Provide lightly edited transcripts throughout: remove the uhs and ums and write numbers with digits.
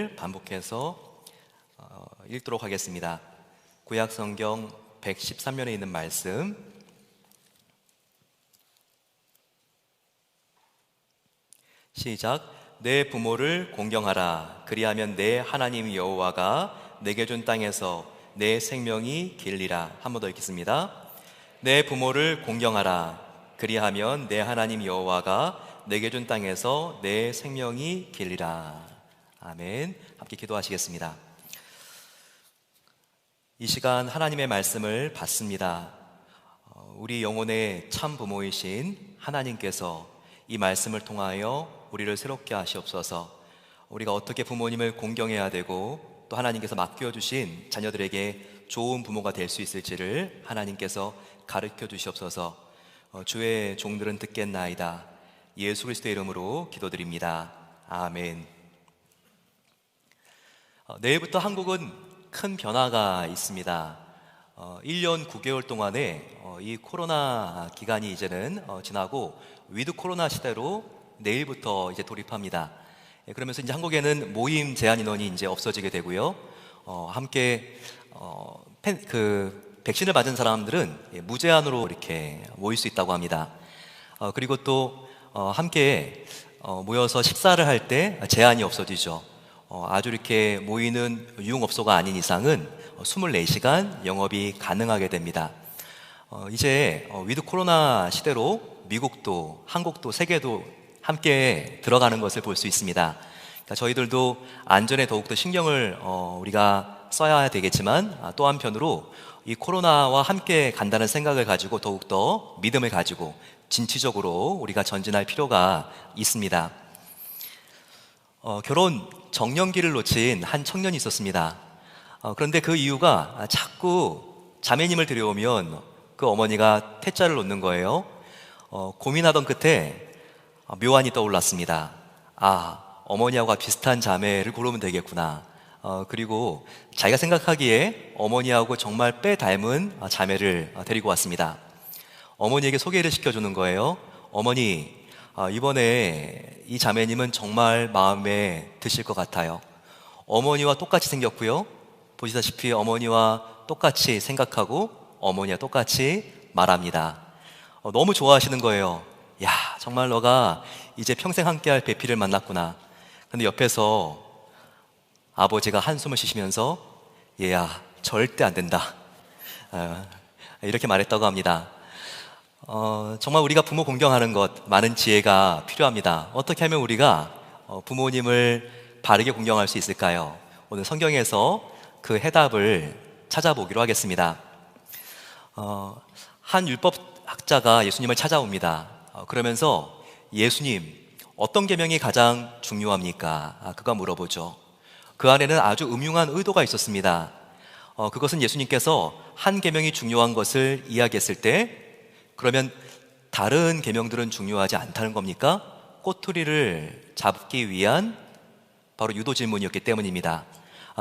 말씀을 반복해서 읽도록 하겠습니다. 구약성경 113면에 있는 말씀, 시작. 내 부모를 공경하라. 그리하면 내 하나님 여호와가 내게 준 땅에서 내 생명이 길리라. 한 번 더 읽겠습니다. 내 부모를 공경하라. 그리하면 내 하나님 여호와가 내게 준 땅에서 내 생명이 길리라. 아멘. 함께 기도하시겠습니다. 이 시간 하나님의 말씀을 받습니다. 우리 영혼의 참 부모이신 하나님께서 이 말씀을 통하여 우리를 새롭게 하시옵소서. 우리가 어떻게 부모님을 공경해야 되고 또 하나님께서 맡겨주신 자녀들에게 좋은 부모가 될 수 있을지를 하나님께서 가르쳐 주시옵소서. 주의 종들은 듣겠나이다. 예수 그리스도의 이름으로 기도드립니다. 아멘. 내일부터 한국은 큰 변화가 있습니다. 1년 9개월 동안에 이 코로나 기간이 이제는 지나고 위드 코로나 시대로 내일부터 이제 돌입합니다. 그러면서 이제 한국에는 모임 제한 인원이 이제 없어지게 되고요. 함께 백신을 맞은 사람들은 무제한으로 이렇게 모일 수 있다고 합니다. 그리고 또 함께 모여서 식사를 할 때 제한이 없어지죠. 아주 이렇게 모이는 유흥업소가 아닌 이상은 24시간 영업이 가능하게 됩니다. 이제 위드 코로나 시대로 미국도 한국도 세계도 함께 들어가는 것을 볼 수 있습니다. 그러니까 저희들도 안전에 더욱더 신경을 우리가 써야 되겠지만 또 한편으로 이 코로나와 함께 간다는 생각을 가지고 더욱더 믿음을 가지고 진취적으로 우리가 전진할 필요가 있습니다. 결혼 정년기를 놓친 한 청년이 있었습니다. 그런데 그 이유가 자꾸 자매님을 데려오면 그 어머니가 퇴짜를 놓는 거예요. 고민하던 끝에 묘안이 떠올랐습니다. 어머니하고 비슷한 자매를 고르면 되겠구나. 그리고 자기가 생각하기에 어머니하고 정말 빼 닮은 자매를 데리고 왔습니다. 어머니에게 소개를 시켜주는 거예요. 어머니, 이번에 이 자매님은 정말 마음에 드실 것 같아요. 어머니와 똑같이 생겼고요. 보시다시피 어머니와 똑같이 생각하고 어머니와 똑같이 말합니다. 너무 좋아하시는 거예요. 야, 정말 너가 이제 평생 함께할 배필을 만났구나. 근데 옆에서 아버지가 한숨을 쉬시면서 얘야, 절대 안 된다. 이렇게 말했다고 합니다. 정말 우리가 부모 공경하는 것, 많은 지혜가 필요합니다. 어떻게 하면 우리가 부모님을 바르게 공경할 수 있을까요? 오늘 성경에서 그 해답을 찾아보기로 하겠습니다. 한 율법학자가 예수님을 찾아옵니다. 그러면서 예수님, 어떤 계명이 가장 중요합니까? 그가 물어보죠. 그 안에는 아주 음흉한 의도가 있었습니다. 그것은 예수님께서 한 계명이 중요한 것을 이야기했을 때 그러면 다른 계명들은 중요하지 않다는 겁니까? 꼬투리를 잡기 위한 바로 유도 질문이었기 때문입니다.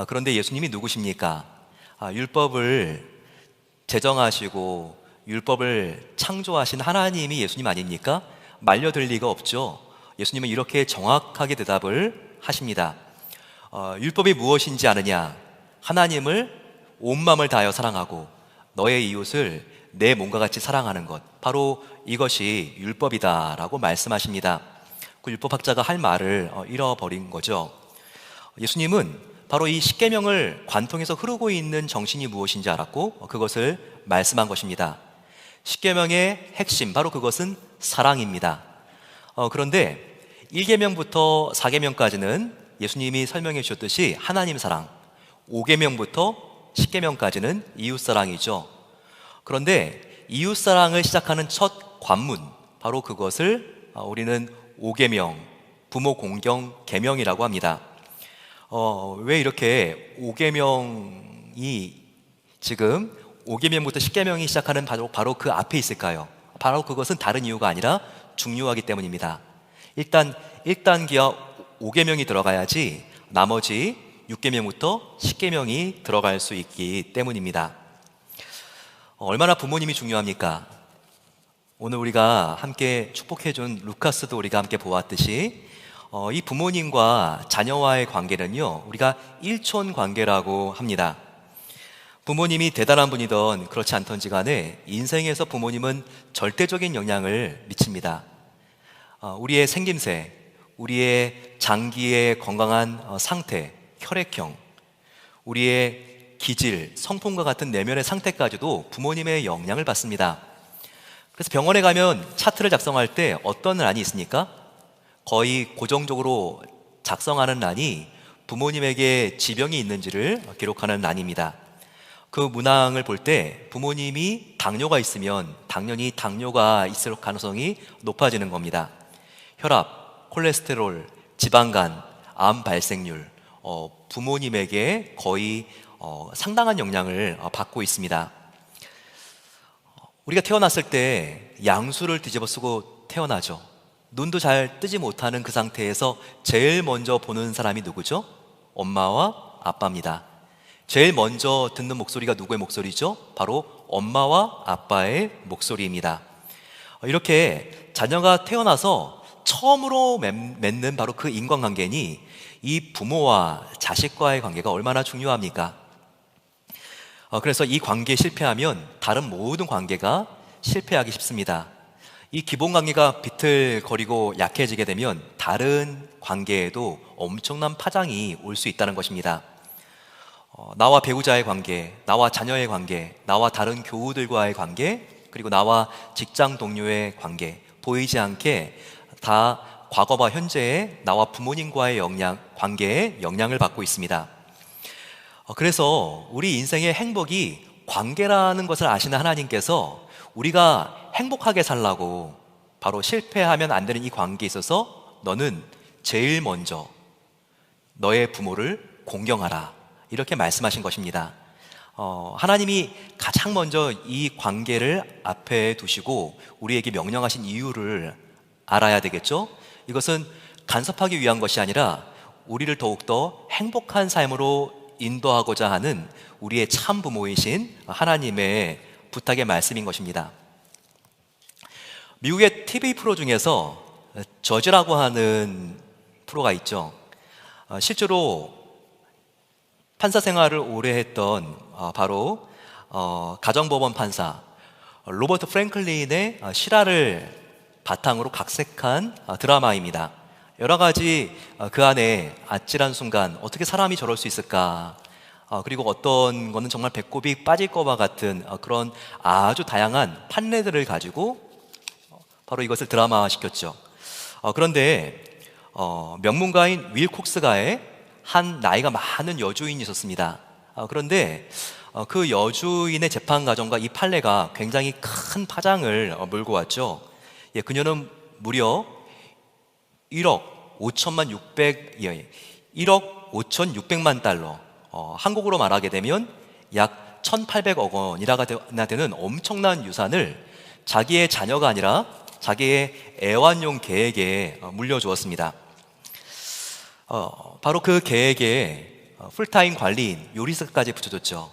그런데 예수님이 누구십니까? 율법을 제정하시고 율법을 창조하신 하나님이 예수님 아닙니까? 말려들 리가 없죠. 예수님은 이렇게 정확하게 대답을 하십니다. 율법이 무엇인지 아느냐? 하나님을 온 마음을 다하여 사랑하고 너의 이웃을 내 몸과 같이 사랑하는 것, 바로 이것이 율법이다 라고 말씀하십니다. 그 율법학자가 할 말을 잃어버린 거죠. 예수님은 바로 이 십계명을 관통해서 흐르고 있는 정신이 무엇인지 알았고 그것을 말씀한 것입니다. 십계명의 핵심, 바로 그것은 사랑입니다. 그런데 1계명부터 4계명까지는 예수님이 설명해 주셨듯이 하나님 사랑, 5계명부터 10계명까지는 이웃 사랑이죠. 그런데 이웃 사랑을 시작하는 첫 관문, 바로 그것을 우리는 5계명, 부모 공경 계명이라고 합니다. 왜 이렇게 5계명이 지금 5계명부터 10계명이 시작하는 바로 그 앞에 있을까요? 바로 그것은 다른 이유가 아니라 중요하기 때문입니다. 일단 1단계와 5계명이 들어가야지 나머지 6계명부터 10계명이 들어갈 수 있기 때문입니다. 얼마나 부모님이 중요합니까? 오늘 우리가 함께 축복해준 루카스도 우리가 함께 보았듯이 이 부모님과 자녀와의 관계는요, 우리가 일촌 관계라고 합니다. 부모님이 대단한 분이든 그렇지 않던지 간에 인생에서 부모님은 절대적인 영향을 미칩니다. 우리의 생김새, 우리의 장기의 건강한 상태, 혈액형, 우리의 기질, 성품과 같은 내면의 상태까지도 부모님의 영향을 받습니다. 그래서 병원에 가면 차트를 작성할 때 어떤 란이 있습니까? 거의 고정적으로 작성하는 란이 부모님에게 지병이 있는지를 기록하는 란입니다. 그 문항을 볼 때 부모님이 당뇨가 있으면 당연히 당뇨가 있을 가능성이 높아지는 겁니다. 혈압, 콜레스테롤, 지방간, 암 발생률, 부모님에게 거의 상당한 영향을 받고 있습니다. 우리가 태어났을 때 양수를 뒤집어 쓰고 태어나죠. 눈도 잘 뜨지 못하는 그 상태에서 제일 먼저 보는 사람이 누구죠? 엄마와 아빠입니다. 제일 먼저 듣는 목소리가 누구의 목소리죠? 바로 엄마와 아빠의 목소리입니다. 이렇게 자녀가 태어나서 처음으로 맺는 바로 그 인간관계니 이 부모와 자식과의 관계가 얼마나 중요합니까? 그래서 이 관계에 실패하면 다른 모든 관계가 실패하기 쉽습니다. 이 기본 관계가 비틀거리고 약해지게 되면 다른 관계에도 엄청난 파장이 올 수 있다는 것입니다. 나와 배우자의 관계, 나와 자녀의 관계, 나와 다른 교우들과의 관계, 그리고 나와 직장 동료의 관계, 보이지 않게 다 과거와 현재의 나와 부모님과의 관계에 영향을 받고 있습니다. 그래서 우리 인생의 행복이 관계라는 것을 아시는 하나님께서 우리가 행복하게 살라고 바로 실패하면 안 되는 이 관계에 있어서 너는 제일 먼저 너의 부모를 공경하라, 이렇게 말씀하신 것입니다. 하나님이 가장 먼저 이 관계를 앞에 두시고 우리에게 명령하신 이유를 알아야 되겠죠? 이것은 간섭하기 위한 것이 아니라 우리를 더욱더 행복한 삶으로 인도하고자 하는 우리의 참 부모이신 하나님의 부탁의 말씀인 것입니다. 미국의 TV 프로 중에서 저지라고 하는 프로가 있죠. 실제로 판사 생활을 오래 했던 바로 가정법원 판사 로버트 프랭클린의 실화를 바탕으로 각색한 드라마입니다. 여러 가지 그 안에 아찔한 순간, 어떻게 사람이 저럴 수 있을까, 그리고 어떤 거는 정말 배꼽이 빠질 것과 같은 그런 아주 다양한 판례들을 가지고 바로 이것을 드라마화시켰죠. 그런데 명문가인 윌 콕스가의 한 나이가 많은 여주인이 있었습니다. 그런데 그 여주인의 재판 과정과 이 판례가 굉장히 큰 파장을 몰고 왔죠. 그녀는 무려 1억 5,600만 달러, 한국으로 말하게 되면 약 1,800억 원이나 되는 엄청난 유산을 자기의 자녀가 아니라 자기의 애완용 개에게 물려주었습니다. 바로 그 개에게 풀타임 관리인, 요리사까지 붙여줬죠.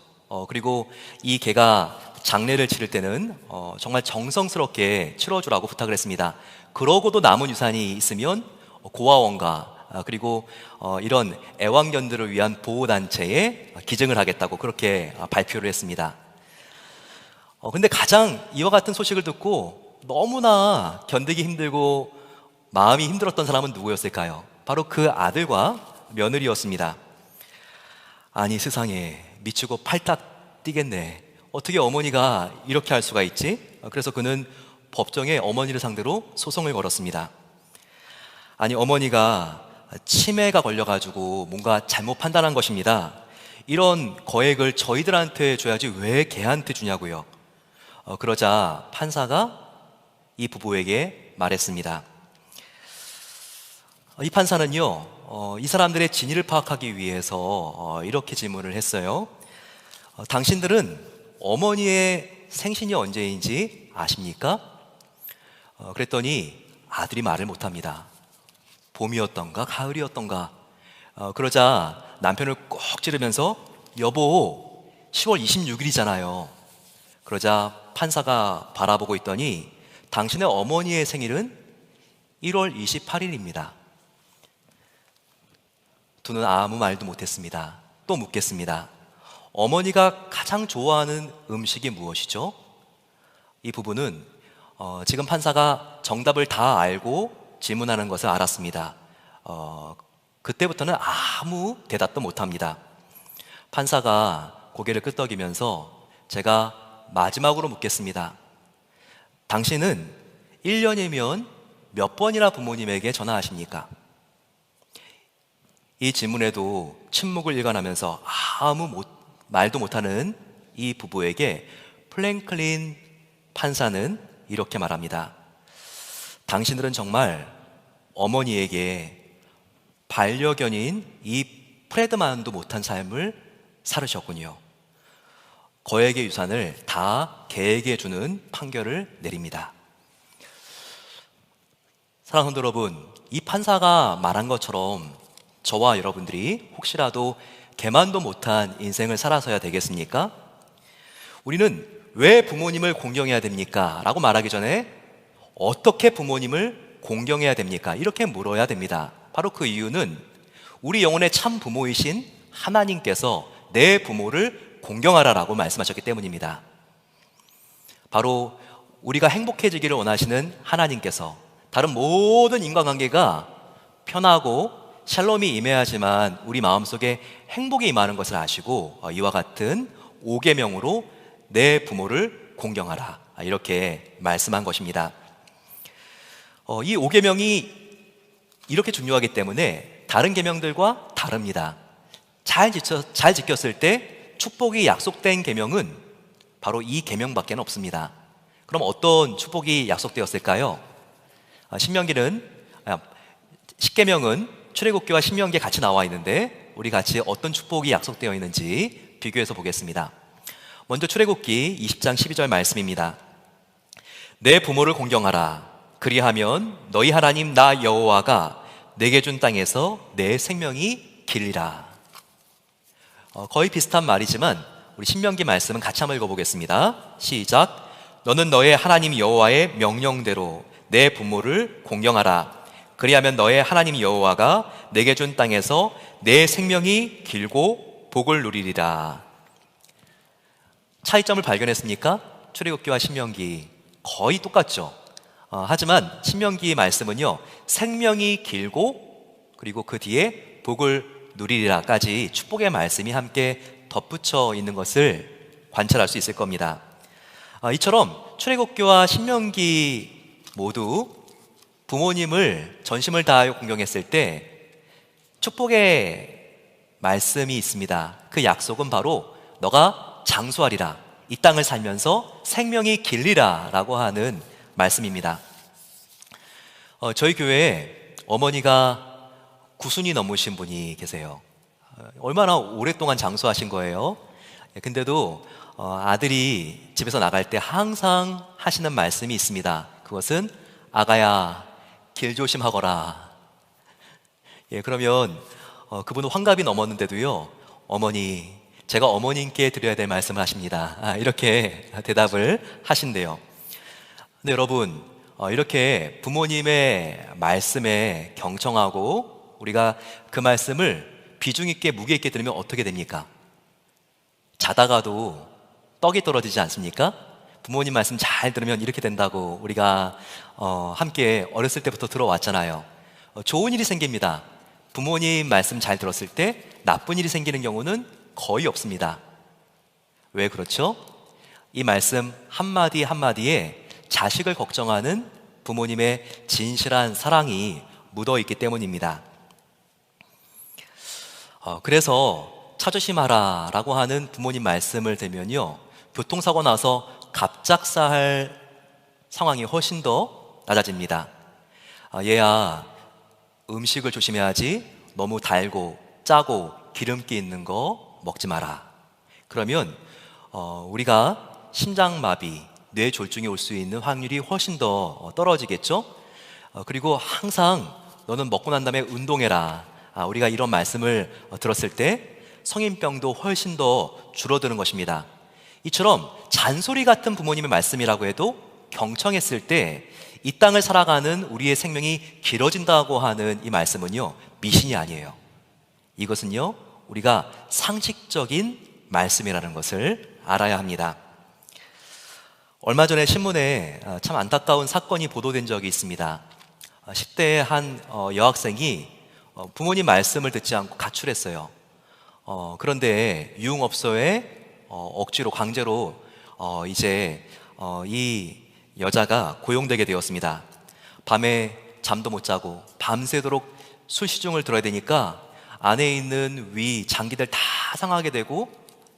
그리고 이 개가 장례를 치를 때는 정말 정성스럽게 치러주라고 부탁을 했습니다. 그러고도 남은 유산이 있으면 고아원가, 그리고 이런 애완견들을 위한 보호단체에 기증을 하겠다고 그렇게 발표를 했습니다. 근데 가장 이와 같은 소식을 듣고 너무나 견디기 힘들고 마음이 힘들었던 사람은 누구였을까요? 바로 그 아들과 며느리였습니다. 아니, 세상에 미치고 팔딱 뛰겠네. 어떻게 어머니가 이렇게 할 수가 있지? 그래서 그는 법정에 어머니를 상대로 소송을 걸었습니다. 아니, 어머니가 치매가 걸려가지고 뭔가 잘못 판단한 것입니다. 이런 거액을 저희들한테 줘야지 왜 걔한테 주냐고요. 그러자 판사가 이 부부에게 말했습니다. 이 판사는요, 이 사람들의 진위를 파악하기 위해서 이렇게 질문을 했어요. 당신들은 어머니의 생신이 언제인지 아십니까? 그랬더니 아들이 말을 못합니다. 봄이었던가 가을이었던가. 그러자 남편을 꼭 찌르면서 여보, 10월 26일이잖아요. 그러자 판사가 바라보고 있더니 당신의 어머니의 생일은 1월 28일입니다. 두는 아무 말도 못했습니다. 또 묻겠습니다. 어머니가 가장 좋아하는 음식이 무엇이죠? 이 부부는 지금 판사가 정답을 다 알고 질문하는 것을 알았습니다. 그때부터는 아무 대답도 못합니다. 판사가 고개를 끄덕이면서 제가 마지막으로 묻겠습니다. 당신은 1년이면 몇 번이나 부모님에게 전화하십니까? 이 질문에도 침묵을 일관하면서 아무 말도 못하는 이 부부에게 프랭클린 판사는 이렇게 말합니다. 당신들은 정말 어머니에게 반려견인 이 프레드만도 못한 삶을 살으셨군요. 거액의 유산을 다 개에게 주는 판결을 내립니다. 사랑하는 성도 여러분, 이 판사가 말한 것처럼 저와 여러분들이 혹시라도 개만도 못한 인생을 살아서야 되겠습니까? 우리는 왜 부모님을 공경해야 됩니까? 라고 말하기 전에 어떻게 부모님을 공경해야 됩니까? 이렇게 물어야 됩니다. 바로 그 이유는 우리 영혼의 참 부모이신 하나님께서 내 부모를 공경하라라고 말씀하셨기 때문입니다. 바로 우리가 행복해지기를 원하시는 하나님께서 다른 모든 인간관계가 편하고 샬롬이 임해야지만 우리 마음속에 행복이 임하는 것을 아시고 이와 같은 5계명으로 내 부모를 공경하라 이렇게 말씀한 것입니다. 이 5계명이 이렇게 중요하기 때문에 다른 계명들과 다릅니다. 잘 지켰을 때 축복이 약속된 계명은 바로 이 계명밖에 없습니다. 그럼 어떤 축복이 약속되었을까요? 십계명은 출애굽기와 신명기에 같이 나와 있는데 우리 같이 어떤 축복이 약속되어 있는지 비교해서 보겠습니다. 먼저 출애굽기 20장 12절 말씀입니다. 내 부모를 공경하라. 그리하면 너희 하나님 나 여호와가 내게 준 땅에서 내 생명이 길리라. 거의 비슷한 말이지만 우리 신명기 말씀은 같이 한번 읽어보겠습니다. 시작. 너는 너의 하나님 여호와의 명령대로 내 부모를 공경하라. 그리하면 너의 하나님 여호와가 내게 준 땅에서 내 생명이 길고 복을 누리리라. 차이점을 발견했습니까? 출애굽기와 신명기 거의 똑같죠. 하지만 신명기 말씀은요, 생명이 길고 그리고 그 뒤에 복을 누리리라까지 축복의 말씀이 함께 덧붙여 있는 것을 관찰할 수 있을 겁니다. 이처럼 출애굽기와 신명기 모두 부모님을 전심을 다하여 공경했을 때 축복의 말씀이 있습니다. 그 약속은 바로 너가 장수하리라, 이 땅을 살면서 생명이 길리라 라고 하는 말씀입니다. 저희 교회에 어머니가 90이 넘으신 분이 계세요. 얼마나 오랫동안 장수하신 거예요? 근데도 아들이 집에서 나갈 때 항상 하시는 말씀이 있습니다. 그것은 아가야 길 조심하거라. 그러면 그분은 환갑이 넘었는데도요, 어머니, 제가 어머님께 드려야 될 말씀을 하십니다. 이렇게 대답을 하신대요. 근데 여러분, 이렇게 부모님의 말씀에 경청하고 우리가 그 말씀을 비중 있게 무게 있게 들으면 어떻게 됩니까? 자다가도 떡이 떨어지지 않습니까? 부모님 말씀 잘 들으면 이렇게 된다고 우리가 함께 어렸을 때부터 들어왔잖아요. 좋은 일이 생깁니다. 부모님 말씀 잘 들었을 때 나쁜 일이 생기는 경우는 거의 없습니다. 왜 그렇죠? 이 말씀 한마디 한마디에 자식을 걱정하는 부모님의 진실한 사랑이 묻어있기 때문입니다. 그래서 차 조심하라 라고 하는 부모님 말씀을 들면요, 교통사고 나서 갑작사할 상황이 훨씬 더 낮아집니다. 얘야, 음식을 조심해야지. 너무 달고 짜고 기름기 있는 거 먹지 마라. 그러면 우리가 심장마비, 뇌졸중이 올 수 있는 확률이 훨씬 더 떨어지겠죠? 그리고 항상 너는 먹고 난 다음에 운동해라. 우리가 이런 말씀을 들었을 때 성인병도 훨씬 더 줄어드는 것입니다. 이처럼 잔소리 같은 부모님의 말씀이라고 해도 경청했을 때 이 땅을 살아가는 우리의 생명이 길어진다고 하는 이 말씀은요, 미신이 아니에요. 이것은요, 우리가 상식적인 말씀이라는 것을 알아야 합니다. 얼마 전에 신문에 참 안타까운 사건이 보도된 적이 있습니다. 10대의 한 여학생이 부모님 말씀을 듣지 않고 가출했어요. 그런데 유흥업소에 억지로 강제로 이 여자가 고용되게 되었습니다. 밤에 잠도 못 자고 밤새도록 술 시중을 들어야 되니까 안에 있는 위, 장기들 다 상하게 되고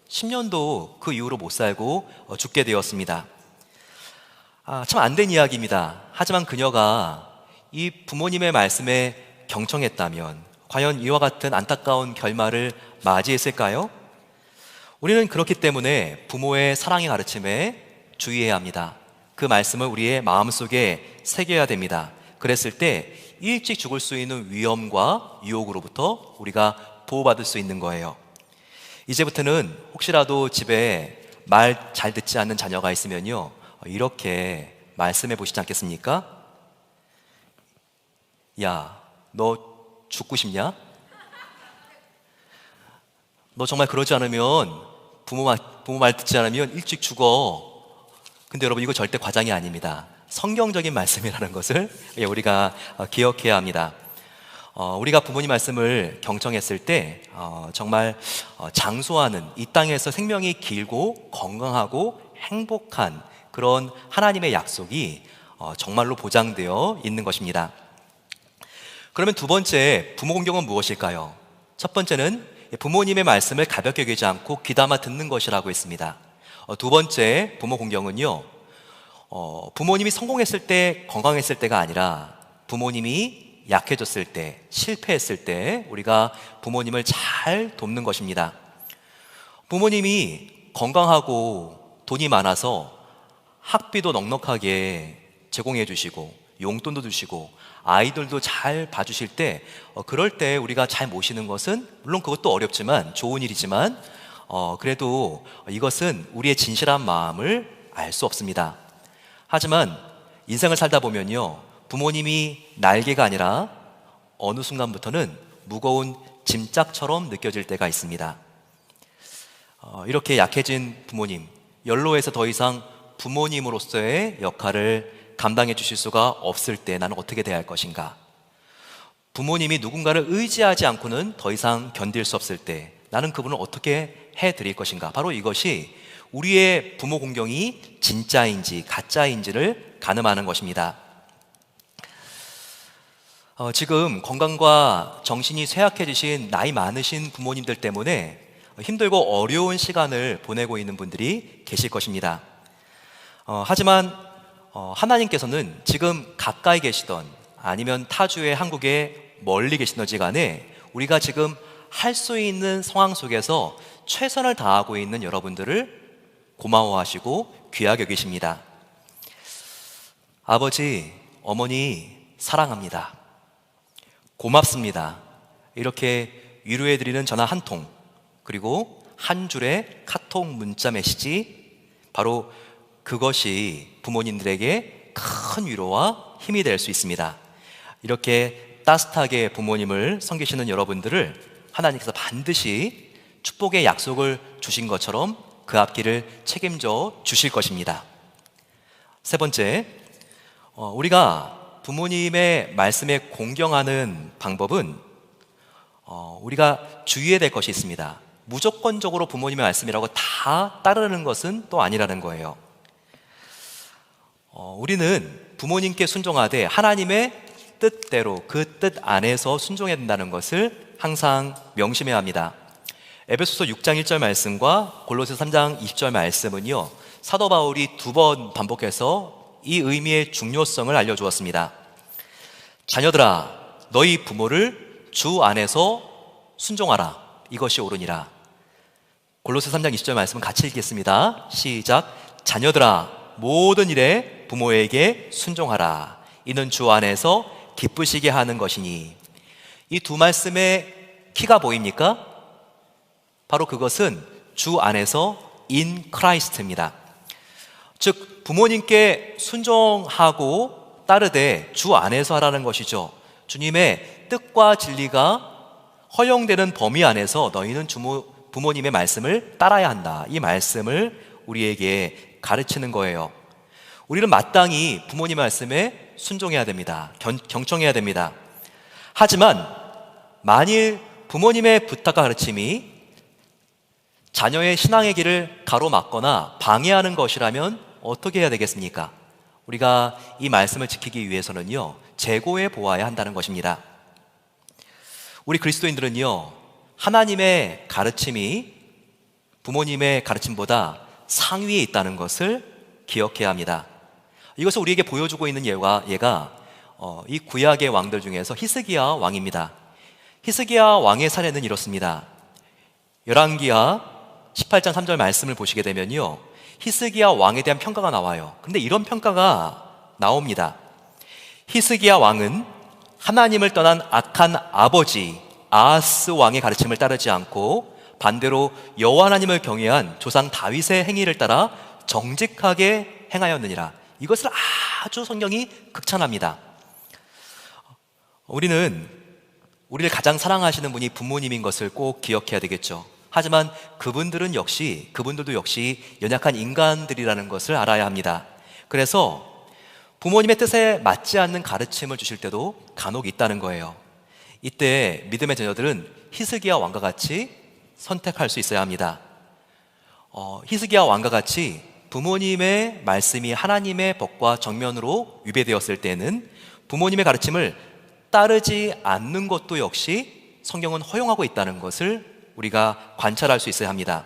10년도 그 이후로 못 살고 죽게 되었습니다. 참 안 된 이야기입니다. 하지만 그녀가 이 부모님의 말씀에 경청했다면 과연 이와 같은 안타까운 결말을 맞이했을까요? 우리는 그렇기 때문에 부모의 사랑의 가르침에 주의해야 합니다. 그 말씀을 우리의 마음속에 새겨야 됩니다. 그랬을 때 일찍 죽을 수 있는 위험과 유혹으로부터 우리가 보호받을 수 있는 거예요. 이제부터는 혹시라도 집에 말 잘 듣지 않는 자녀가 있으면요, 이렇게 말씀해 보시지 않겠습니까? 야, 너 죽고 싶냐? 너 정말 그러지 않으면 부모 말 듣지 않으면 일찍 죽어. 근데 여러분, 이거 절대 과장이 아닙니다. 성경적인 말씀이라는 것을 우리가 기억해야 합니다. 우리가 부모님 말씀을 경청했을 때 정말 장수하는, 이 땅에서 생명이 길고 건강하고 행복한 그런 하나님의 약속이 정말로 보장되어 있는 것입니다. 그러면 두 번째, 부모 공경은 무엇일까요? 첫 번째는 부모님의 말씀을 가볍게 여기지 않고 귀담아 듣는 것이라고 했습니다. 두 번째 부모 공경은요, 부모님이 성공했을 때, 건강했을 때가 아니라 부모님이 약해졌을 때, 실패했을 때 우리가 부모님을 잘 돕는 것입니다. 부모님이 건강하고 돈이 많아서 학비도 넉넉하게 제공해 주시고 용돈도 주시고 아이들도 잘 봐주실 때, 그럴 때 우리가 잘 모시는 것은, 물론 그것도 어렵지만 좋은 일이지만 그래도 이것은 우리의 진실한 마음을 알 수 없습니다. 하지만 인생을 살다 보면요, 부모님이 날개가 아니라 어느 순간부터는 무거운 짐짝처럼 느껴질 때가 있습니다. 이렇게 약해진 부모님, 연로해서 더 이상 부모님으로서의 역할을 감당해 주실 수가 없을 때 나는 어떻게 대할 것인가? 부모님이 누군가를 의지하지 않고는 더 이상 견딜 수 없을 때 나는 그분을 어떻게 해드릴 것인가? 바로 이것이 우리의 부모 공경이 진짜인지 가짜인지를 가늠하는 것입니다. 지금 건강과 정신이 쇠약해지신 나이 많으신 부모님들 때문에 힘들고 어려운 시간을 보내고 있는 분들이 계실 것입니다. 하지만 하나님께서는 지금 가까이 계시던 아니면 타주의 한국에 멀리 계시던지 간에 우리가 지금 할 수 있는 상황 속에서 최선을 다하고 있는 여러분들을 고마워하시고 귀하게 여기십니다. 아버지, 어머니 사랑합니다. 고맙습니다. 이렇게 위로해드리는 전화 한 통, 그리고 한 줄의 카톡 문자 메시지, 바로 그것이 부모님들에게 큰 위로와 힘이 될 수 있습니다. 이렇게 따뜻하게 부모님을 섬기시는 여러분들을 하나님께서 반드시 축복의 약속을 주신 것처럼 그 앞길을 책임져 주실 것입니다. 세 번째, 우리가 부모님의 말씀에 공경하는 방법은 우리가 주의해야 될 것이 있습니다. 무조건적으로 부모님의 말씀이라고 다 따르는 것은 또 아니라는 거예요. 우리는 부모님께 순종하되 하나님의 뜻대로, 그 뜻 안에서 순종해야 된다는 것을 항상 명심해야 합니다. 에베소서 6장 1절 말씀과 골로새 3장 20절 말씀은요, 사도 바울이 2번 반복해서 이 의미의 중요성을 알려주었습니다. 자녀들아, 너희 부모를 주 안에서 순종하라. 이것이 옳으니라. 골로새 3장 20절 말씀은 같이 읽겠습니다. 시작. 자녀들아, 모든 일에 부모에게 순종하라. 이는 주 안에서 기쁘시게 하는 것이니. 이 두 말씀의 키가 보입니까? 바로 그것은 주 안에서 in Christ입니다. 즉 부모님께 순종하고 따르되 주 안에서 하라는 것이죠. 주님의 뜻과 진리가 허용되는 범위 안에서 너희는 부모님의 말씀을 따라야 한다. 이 말씀을 우리에게 가르치는 거예요. 우리는 마땅히 부모님의 말씀에 순종해야 됩니다. 경청해야 됩니다. 하지만 만일 부모님의 부탁과 가르침이 자녀의 신앙의 길을 가로막거나 방해하는 것이라면 어떻게 해야 되겠습니까? 우리가 이 말씀을 지키기 위해서는요, 재고해 보아야 한다는 것입니다. 우리 그리스도인들은요, 하나님의 가르침이 부모님의 가르침보다 상위에 있다는 것을 기억해야 합니다. 이것을 우리에게 보여주고 있는 예가 이 구약의 왕들 중에서 히스기야 왕입니다. 히스기야 왕의 사례는 이렇습니다. 열왕기하 18장 3절 말씀을 보시게 되면요, 히스기야 왕에 대한 평가가 나와요. 근데 이런 평가가 나옵니다. 히스기야 왕은 하나님을 떠난 악한 아버지 아하스 왕의 가르침을 따르지 않고 반대로 여호와 하나님을 경외한 조상 다윗의 행위를 따라 정직하게 행하였느니라. 이것을 아주 성경이 극찬합니다. 우리를 가장 사랑하시는 분이 부모님인 것을 꼭 기억해야 되겠죠. 하지만 그분들도 역시 연약한 인간들이라는 것을 알아야 합니다. 그래서 부모님의 뜻에 맞지 않는 가르침을 주실 때도 간혹 있다는 거예요. 이때 믿음의 자녀들은 히스기야 왕과 같이 선택할 수 있어야 합니다. 히스기야 왕과 같이 부모님의 말씀이 하나님의 법과 정면으로 위배되었을 때는 부모님의 가르침을 따르지 않는 것도 역시 성경은 허용하고 있다는 것을 우리가 관찰할 수 있어야 합니다.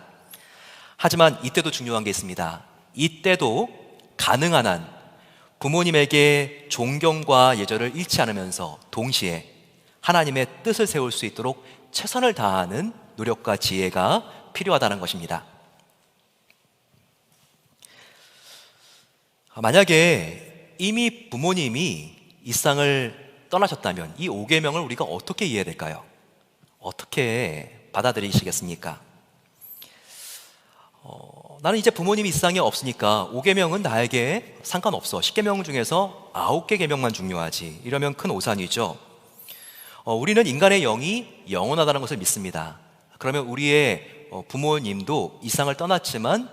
하지만 이때도 중요한 게 있습니다. 이때도 가능한 한 부모님에게 존경과 예절을 잃지 않으면서 동시에 하나님의 뜻을 세울 수 있도록 최선을 다하는 노력과 지혜가 필요하다는 것입니다. 만약에 이미 부모님이 이 세상을 떠나셨다면 이 5계명을 우리가 어떻게 이해해야 될까요? 어떻게 받아들이시겠습니까? 나는 이제 부모님이 이 세상에 없으니까 5계명은 나에게 상관없어. 10계명 중에서 9개 계명만 중요하지. 이러면 큰 오산이죠. 우리는 인간의 영이 영원하다는 것을 믿습니다. 그러면 우리의 부모님도 이 세상을 떠났지만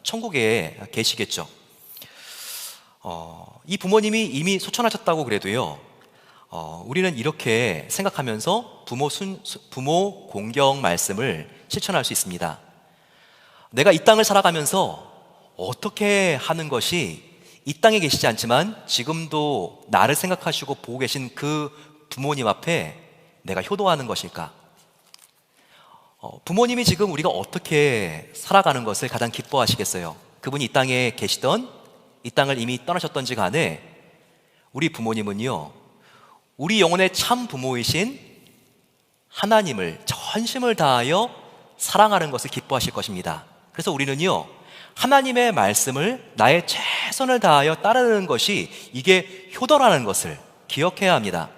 천국에 계시겠죠. 이 부모님이 이미 소천하셨다고 그래도요, 우리는 이렇게 생각하면서 부모 공경 말씀을 실천할 수 있습니다. 내가 이 땅을 살아가면서 어떻게 하는 것이 이 땅에 계시지 않지만 지금도 나를 생각하시고 보고 계신 그 부모님 앞에 내가 효도하는 것일까? 부모님이 지금 우리가 어떻게 살아가는 것을 가장 기뻐하시겠어요? 그분이 이 땅에 계시던, 이 땅을 이미 떠나셨던지 간에 우리 부모님은요, 우리 영혼의 참 부모이신 하나님을 전심을 다하여 사랑하는 것을 기뻐하실 것입니다. 그래서 우리는요, 하나님의 말씀을 나의 최선을 다하여 따르는 것이 이게 효도라는 것을 기억해야 합니다.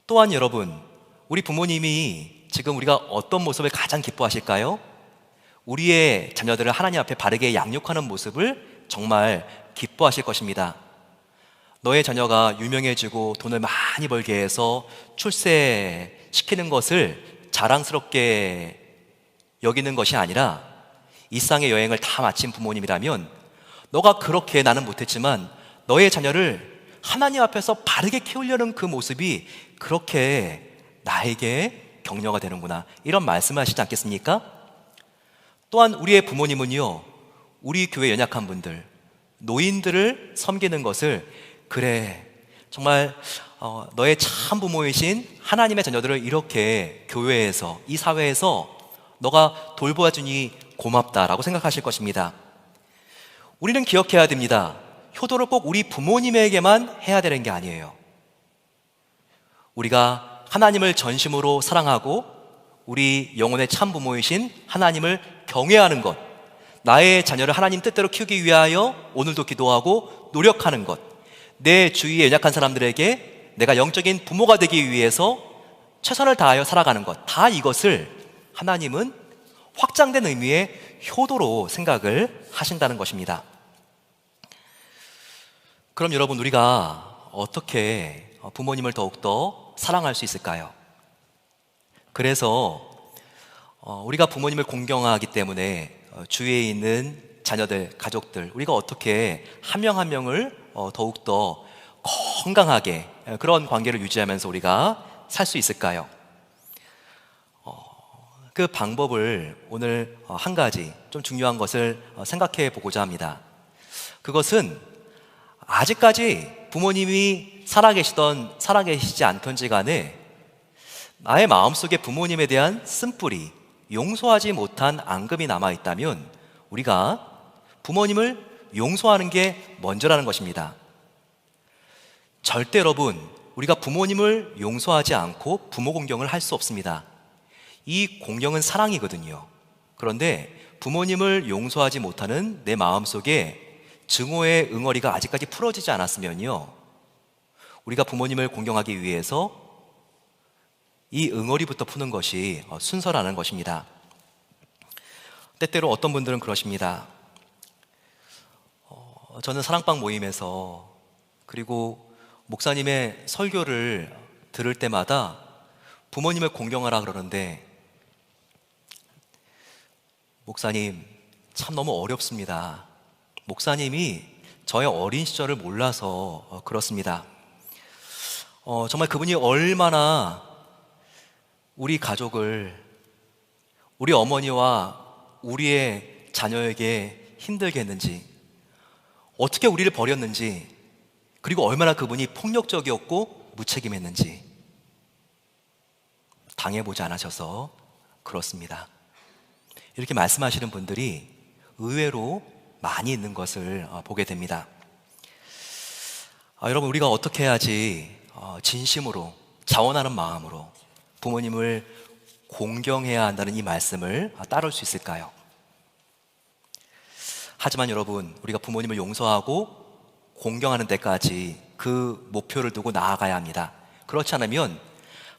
또한 여러분, 우리 부모님이 지금 우리가 어떤 모습을 가장 기뻐하실까요? 우리의 자녀들을 하나님 앞에 바르게 양육하는 모습을 정말 기뻐하실 것입니다. 너의 자녀가 유명해지고 돈을 많이 벌게 해서 출세시키는 것을 자랑스럽게 여기는 것이 아니라 일상의 여행을 다 마친 부모님이라면 너가 그렇게 나는 못했지만 너의 자녀를 하나님 앞에서 바르게 키우려는 그 모습이 그렇게 나에게 격려가 되는구나, 이런 말씀하시지 않겠습니까? 또한 우리의 부모님은요, 우리 교회 연약한 분들, 노인들을 섬기는 것을 그래, 정말 너의 참 부모이신 하나님의 자녀들을 이렇게 교회에서, 이 사회에서 너가 돌보아주니 고맙다라고 생각하실 것입니다. 우리는 기억해야 됩니다. 효도를 꼭 우리 부모님에게만 해야 되는 게 아니에요. 우리가 하나님을 전심으로 사랑하고 우리 영혼의 참 부모이신 하나님을 경외하는 것, 나의 자녀를 하나님 뜻대로 키우기 위하여 오늘도 기도하고 노력하는 것, 내 주위의 연약한 사람들에게 내가 영적인 부모가 되기 위해서 최선을 다하여 살아가는 것, 다 이것을 하나님은 확장된 의미의 효도로 생각을 하신다는 것입니다. 그럼 여러분, 우리가 어떻게 부모님을 더욱더 사랑할 수 있을까요? 그래서 우리가 부모님을 공경하기 때문에 주위에 있는 자녀들, 가족들, 우리가 어떻게 한 명 한 명을 더욱더 건강하게 그런 관계를 유지하면서 우리가 살 수 있을까요? 그 방법을 오늘 한 가지 좀 중요한 것을 생각해 보고자 합니다. 그것은 아직까지 부모님이 살아계시지 않던지 간에 나의 마음속에 부모님에 대한 쓴뿌리, 용서하지 못한 앙금이 남아있다면 우리가 부모님을 용서하는 게 먼저라는 것입니다. 절대 여러분, 우리가 부모님을 용서하지 않고 부모 공경을 할 수 없습니다. 이 공경은 사랑이거든요. 그런데 부모님을 용서하지 못하는 내 마음속에 증오의 응어리가 아직까지 풀어지지 않았으면요, 우리가 부모님을 공경하기 위해서 이 응어리부터 푸는 것이 순서라는 것입니다. 때때로 어떤 분들은 그러십니다. 저는 사랑방 모임에서 그리고 목사님의 설교를 들을 때마다 부모님을 공경하라 그러는데 목사님 참 너무 어렵습니다. 목사님이 저의 어린 시절을 몰라서 그렇습니다. 정말 그분이 얼마나 우리 가족을, 우리 어머니와 우리의 자녀에게 힘들게 했는지, 어떻게 우리를 버렸는지, 그리고 얼마나 그분이 폭력적이었고 무책임했는지 당해보지 않으셔서 그렇습니다. 이렇게 말씀하시는 분들이 의외로 많이 있는 것을 보게 됩니다. 여러분, 우리가 어떻게 해야지 진심으로, 자원하는 마음으로 부모님을 공경해야 한다는 이 말씀을 따를 수 있을까요? 하지만 여러분, 우리가 부모님을 용서하고 공경하는 데까지 그 목표를 두고 나아가야 합니다. 그렇지 않으면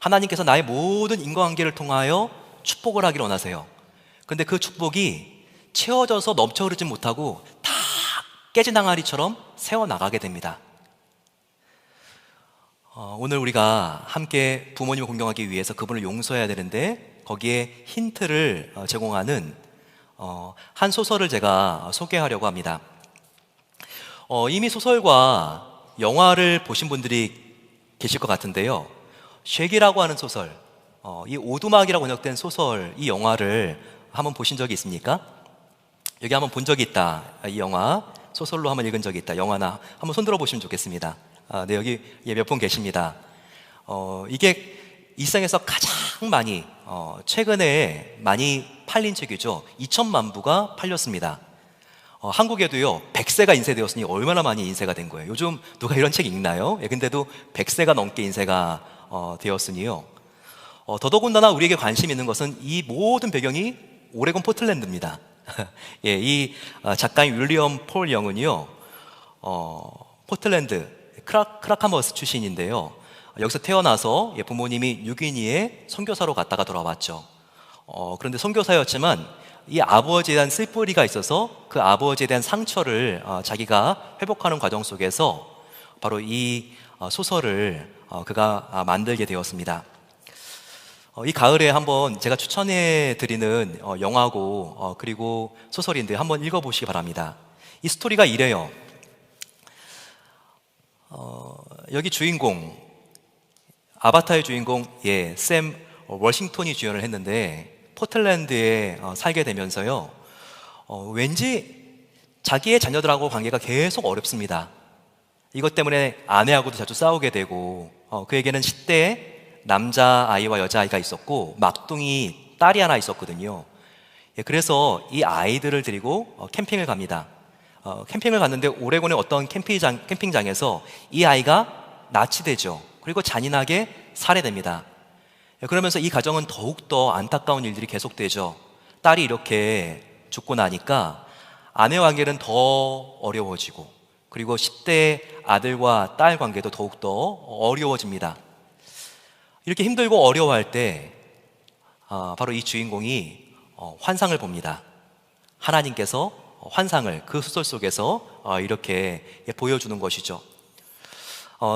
하나님께서 나의 모든 인과관계를 통하여 축복을 하기를 원하세요. 근데 그 축복이 채워져서 넘쳐 흐르지 못하고 다 깨진 항아리처럼 새어나가게 됩니다. 오늘 우리가 함께 부모님을 공경하기 위해서 그분을 용서해야 되는데 거기에 힌트를 제공하는 한 소설을 제가 소개하려고 합니다. 이미 소설과 영화를 보신 분들이 계실 것 같은데요, 쉐기라고 하는 소설, 이 오두막이라고 번역된 소설, 이 영화를 한번 보신 적이 있습니까? 여기 한번 본 적이 있다, 이 영화 소설로 한번 읽은 적이 있다, 영화나 한번 손들어 보시면 좋겠습니다. 네, 여기 몇 분 계십니다. 이게 일상에서 가장 많이 최근에 많이 팔린 책이죠. 2천만 부가 팔렸습니다. 한국에도요 100세가 인쇄되었으니 얼마나 많이 인쇄가 된 거예요. 요즘 누가 이런 책 읽나요? 근데도 100세가 넘게 인쇄가 되었으니요. 더더군다나 우리에게 관심 있는 것은 이 모든 배경이 오레곤 포틀랜드입니다. 예, 이 작가인 윌리엄 폴 영은요, 포틀랜드 크라카머스 출신인데요, 여기서 태어나서 부모님이 뉴기니에 선교사로 갔다가 돌아왔죠. 그런데 선교사였지만 이 아버지에 대한 슬프리가 있어서 그 아버지에 대한 상처를 자기가 회복하는 과정 속에서 바로 이 소설을 그가 만들게 되었습니다. 이 가을에 한번 제가 추천해 드리는 영화고 그리고 소설인데 한번 읽어보시기 바랍니다. 이 스토리가 이래요. 여기 주인공, 아바타의 주인공, 샘 워싱턴이 주연을 했는데 포틀랜드에 살게 되면서요, 왠지 자기의 자녀들하고 관계가 계속 어렵습니다. 이것 때문에 아내하고도 자주 싸우게 되고, 그에게는 10대 남자아이와 여자아이가 있었고 막둥이 딸이 하나 있었거든요. 그래서 이 아이들을 데리고 캠핑을 갑니다. 캠핑을 갔는데 오레곤의 어떤 캠핑장에서 이 아이가 납치되죠. 그리고 잔인하게 살해됩니다. 그러면서 이 가정은 더욱더 안타까운 일들이 계속되죠. 딸이 이렇게 죽고 나니까 아내와 관계는 더 어려워지고, 그리고 10대 아들과 딸 관계도 더욱더 어려워집니다. 이렇게 힘들고 어려워할 때 바로 이 주인공이 환상을 봅니다. 하나님께서 환상을 그 소설 속에서 이렇게 보여주는 것이죠.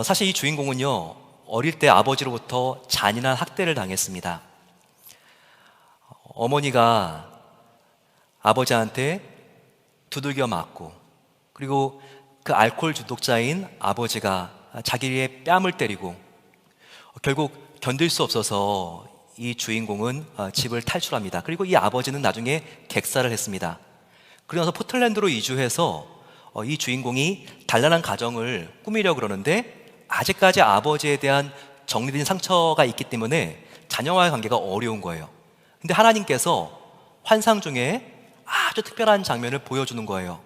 사실 이 주인공은요, 어릴 때 아버지로부터 잔인한 학대를 당했습니다. 어머니가 아버지한테 두들겨 맞고, 그리고 그 알코올 중독자인 아버지가 자기의 뺨을 때리고, 결국 견딜 수 없어서 이 주인공은 집을 탈출합니다. 그리고 이 아버지는 나중에 객사를 했습니다. 그러면서 포틀랜드로 이주해서 이 주인공이 단란한 가정을 꾸미려고 그러는데, 아직까지 아버지에 대한 정리된 상처가 있기 때문에 자녀와의 관계가 어려운 거예요. 근데 하나님께서 환상 중에 아주 특별한 장면을 보여주는 거예요.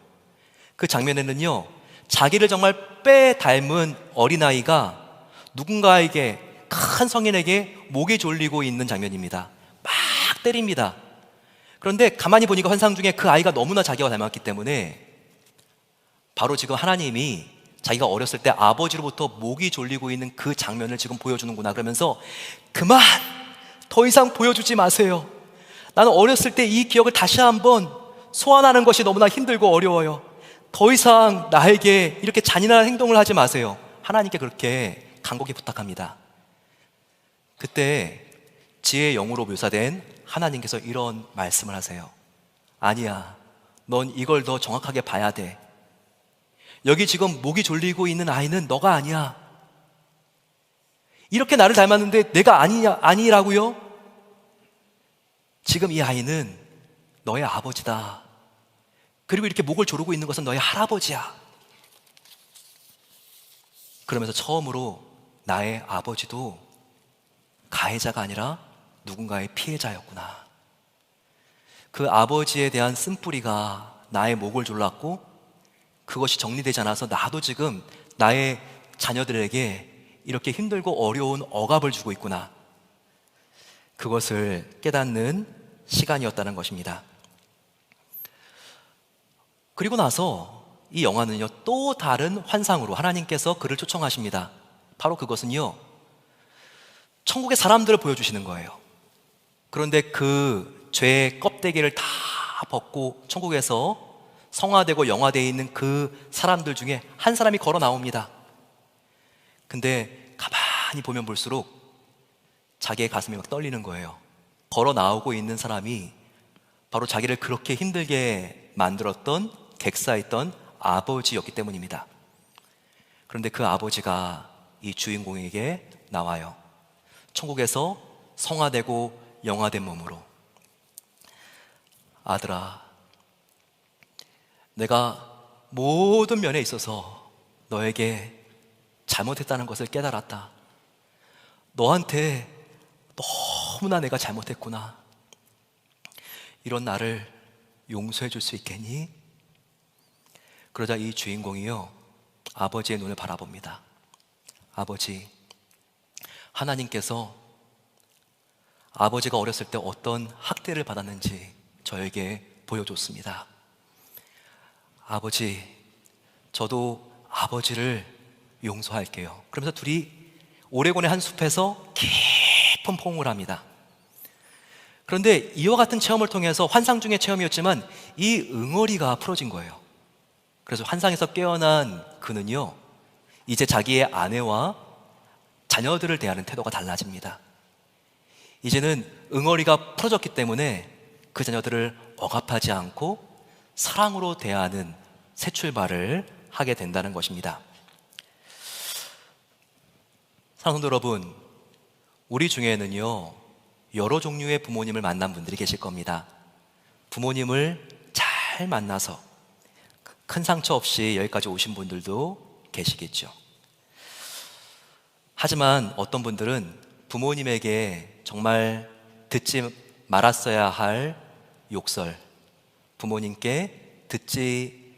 그 장면에는요, 자기를 정말 빼닮은 어린아이가 누군가에게, 큰 성인에게 목이 졸리고 있는 장면입니다. 막 때립니다. 그런데 가만히 보니까 환상 중에 그 아이가 너무나 자기와 닮았기 때문에 바로 지금 하나님이 자기가 어렸을 때 아버지로부터 목이 졸리고 있는 그 장면을 지금 보여주는구나, 그러면서 그만! 더 이상 보여주지 마세요. 나는 어렸을 때 이 기억을 다시 한번 소환하는 것이 너무나 힘들고 어려워요. 더 이상 나에게 이렇게 잔인한 행동을 하지 마세요. 하나님께 그렇게 간곡히 부탁합니다. 그때 지혜의 영으로 묘사된 하나님께서 이런 말씀을 하세요. 아니야, 넌 이걸 더 정확하게 봐야 돼. 여기 지금 목이 졸리고 있는 아이는 너가 아니야. 이렇게 나를 닮았는데 내가 아니라고요? 지금 이 아이는 너의 아버지다. 그리고 이렇게 목을 조르고 있는 것은 너의 할아버지야. 그러면서 처음으로 나의 아버지도 가해자가 아니라 누군가의 피해자였구나. 그 아버지에 대한 쓴뿌리가 나의 목을 졸랐고, 그것이 정리되지 않아서 나도 지금 나의 자녀들에게 이렇게 힘들고 어려운 억압을 주고 있구나. 그것을 깨닫는 시간이었다는 것입니다. 그리고 나서 이 영화는요, 또 다른 환상으로 하나님께서 그를 초청하십니다. 바로 그것은요, 천국의 사람들을 보여주시는 거예요. 그런데 그 죄의 껍데기를 다 벗고 천국에서 성화되고 영화되어 있는 그 사람들 중에 한 사람이 걸어 나옵니다. 근데 가만히 보면 볼수록 자기의 가슴이 막 떨리는 거예요. 걸어 나오고 있는 사람이 바로 자기를 그렇게 힘들게 만들었던, 객사했던 아버지였기 때문입니다. 그런데 그 아버지가 이 주인공에게 나와요. 천국에서 성화되고 영화된 몸으로. 아들아, 내가 모든 면에 있어서 너에게 잘못했다는 것을 깨달았다. 너한테 너무나 내가 잘못했구나. 이런 나를 용서해 줄 수 있겠니? 그러자 이 주인공이요, 아버지의 눈을 바라봅니다. 아버지, 하나님께서 아버지가 어렸을 때 어떤 학대를 받았는지 저에게 보여줬습니다. 아버지, 저도 아버지를 용서할게요. 그러면서 둘이 오레곤의 한 숲에서 깊은 포옹을 합니다. 그런데 이와 같은 체험을 통해서, 환상 중의 체험이었지만 이 응어리가 풀어진 거예요. 그래서 환상에서 깨어난 그는요, 이제 자기의 아내와 자녀들을 대하는 태도가 달라집니다. 이제는 응어리가 풀어졌기 때문에 그 자녀들을 억압하지 않고 사랑으로 대하는 새 출발을 하게 된다는 것입니다. 사랑하는 성도 여러분, 우리 중에는요, 여러 종류의 부모님을 만난 분들이 계실 겁니다. 부모님을 잘 만나서 큰 상처 없이 여기까지 오신 분들도 계시겠죠. 하지만 어떤 분들은 부모님에게 정말 듣지 말았어야 할 욕설, 부모님께 듣지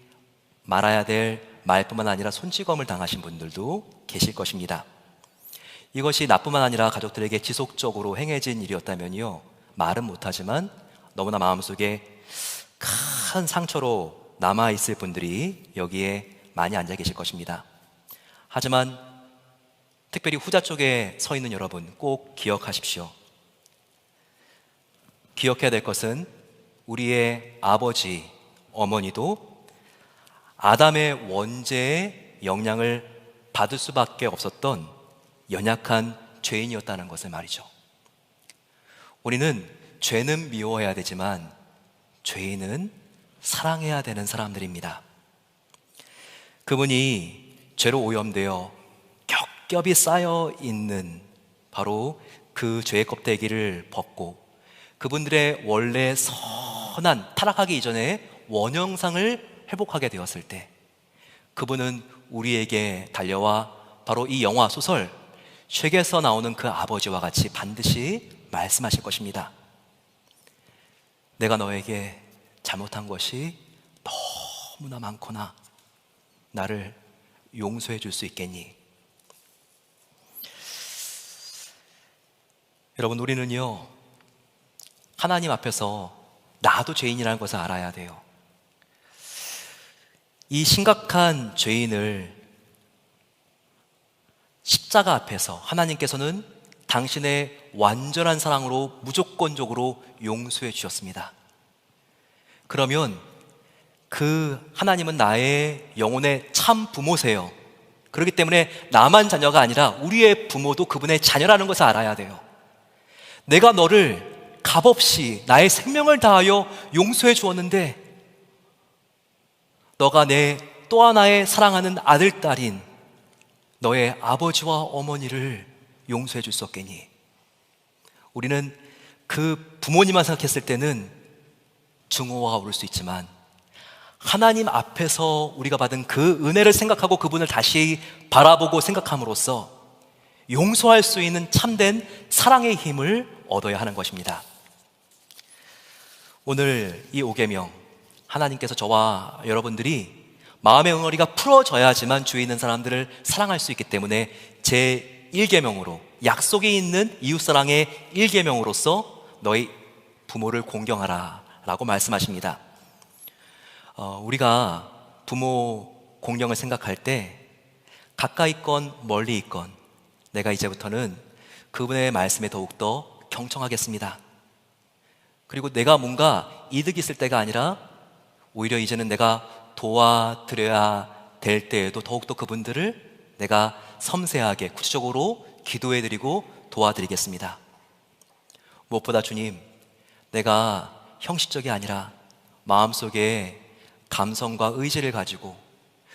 말아야 될 말뿐만 아니라 손찌검을 당하신 분들도 계실 것입니다. 이것이 나뿐만 아니라 가족들에게 지속적으로 행해진 일이었다면요, 말은 못하지만 너무나 마음속에 큰 상처로 남아있을 분들이 여기에 많이 앉아 계실 것입니다. 하지만 특별히 후자 쪽에 서 있는 여러분, 꼭 기억하십시오. 기억해야 될 것은 우리의 아버지, 어머니도 아담의 원죄의 영향을 받을 수밖에 없었던 연약한 죄인이었다는 것을 말이죠. 우리는 죄는 미워해야 되지만 죄인은 사랑해야 되는 사람들입니다. 그분이 죄로 오염되어 겹겹이 쌓여 있는 바로 그 죄의 껍데기를 벗고 그분들의 원래 선한 타락하기 이전에 원형상을 회복하게 되었을 때 그분은 우리에게 달려와 바로 이 영화 소설 쉑에서 나오는 그 아버지와 같이 반드시 말씀하실 것입니다. 내가 너에게 잘못한 것이 너무나 많거나 나를 용서해 줄 수 있겠니? 여러분, 우리는요 하나님 앞에서 나도 죄인이라는 것을 알아야 돼요. 이 심각한 죄인을 십자가 앞에서 하나님께서는 당신의 완전한 사랑으로 무조건적으로 용서해 주셨습니다. 그러면 그 하나님은 나의 영혼의 참 부모세요. 그렇기 때문에 나만 자녀가 아니라 우리의 부모도 그분의 자녀라는 것을 알아야 돼요. 내가 너를 값없이 나의 생명을 다하여 용서해 주었는데 너가 내 또 하나의 사랑하는 아들, 딸인 너의 아버지와 어머니를 용서해 줄 수 없겠니? 우리는 그 부모님만 생각했을 때는 증오가 오를 수 있지만 하나님 앞에서 우리가 받은 그 은혜를 생각하고 그분을 다시 바라보고 생각함으로써 용서할 수 있는 참된 사랑의 힘을 얻어야 하는 것입니다. 오늘 이 5계명, 하나님께서 저와 여러분들이 마음의 응어리가 풀어져야지만 주위에 있는 사람들을 사랑할 수 있기 때문에 제 1계명으로 약속이 있는 이웃사랑의 1계명으로서 너희 부모를 공경하라 라고 말씀하십니다. 우리가 부모 공경을 생각할 때 가까이 있건 멀리 있건 내가 이제부터는 그분의 말씀에 더욱더 경청하겠습니다. 그리고 내가 뭔가 이득이 있을 때가 아니라 오히려 이제는 내가 도와드려야 될 때에도 더욱더 그분들을 내가 섬세하게 구체적으로 기도해드리고 도와드리겠습니다. 무엇보다 주님, 내가 형식적이 아니라 마음속에 감성과 의지를 가지고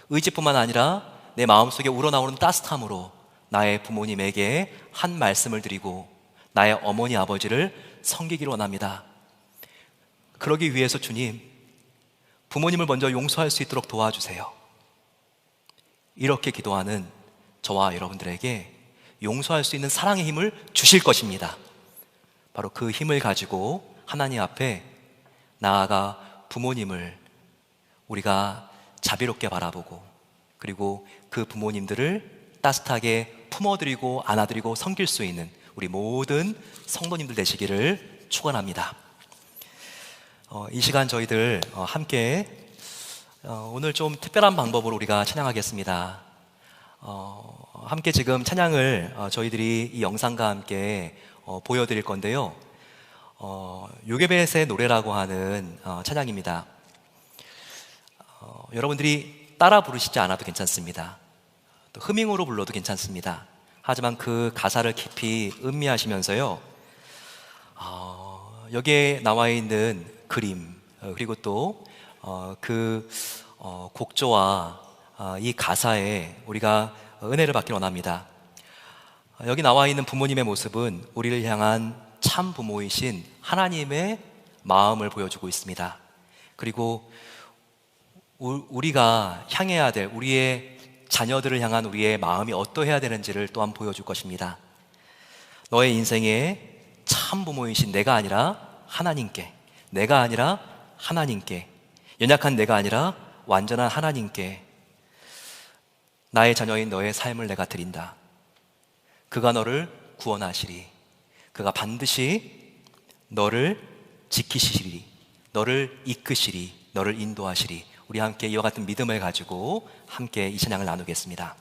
의지뿐만 아니라 내 마음속에 우러나오는 따뜻함으로 나의 부모님에게 한 말씀을 드리고 나의 어머니 아버지를 섬기기를 원합니다. 그러기 위해서 주님, 부모님을 먼저 용서할 수 있도록 도와주세요. 이렇게 기도하는 저와 여러분들에게 용서할 수 있는 사랑의 힘을 주실 것입니다. 바로 그 힘을 가지고 하나님 앞에 나아가 부모님을 우리가 자비롭게 바라보고 그리고 그 부모님들을 따뜻하게 품어드리고 안아드리고 섬길 수 있는 우리 모든 성도님들 되시기를 축원합니다. 이 시간 저희들 함께 오늘 좀 특별한 방법으로 우리가 찬양하겠습니다. 함께 지금 찬양을 저희들이 이 영상과 함께 보여드릴 건데요. 요게벳의 노래라고 하는 찬양입니다. 여러분들이 따라 부르시지 않아도 괜찮습니다. 또 흐밍으로 불러도 괜찮습니다. 하지만 그 가사를 깊이 음미하시면서요, 여기에 나와 있는 그림 그리고 또 그 곡조와 이 가사에 우리가 은혜를 받길 원합니다. 여기 나와 있는 부모님의 모습은 우리를 향한 참 부모이신 하나님의 마음을 보여주고 있습니다. 그리고 우리가 향해야 될 우리의 자녀들을 향한 우리의 마음이 어떠해야 되는지를 또한 보여줄 것입니다. 너의 인생의 참 부모이신 내가 아니라 하나님께, 내가 아니라 하나님께, 연약한 내가 아니라 완전한 하나님께 나의 자녀인 너의 삶을 내가 드린다. 그가 너를 구원하시리. 그가 반드시 너를 지키시리. 너를 이끄시리. 너를 인도하시리. 우리 함께 이와 같은 믿음을 가지고 함께 이 찬양을 나누겠습니다.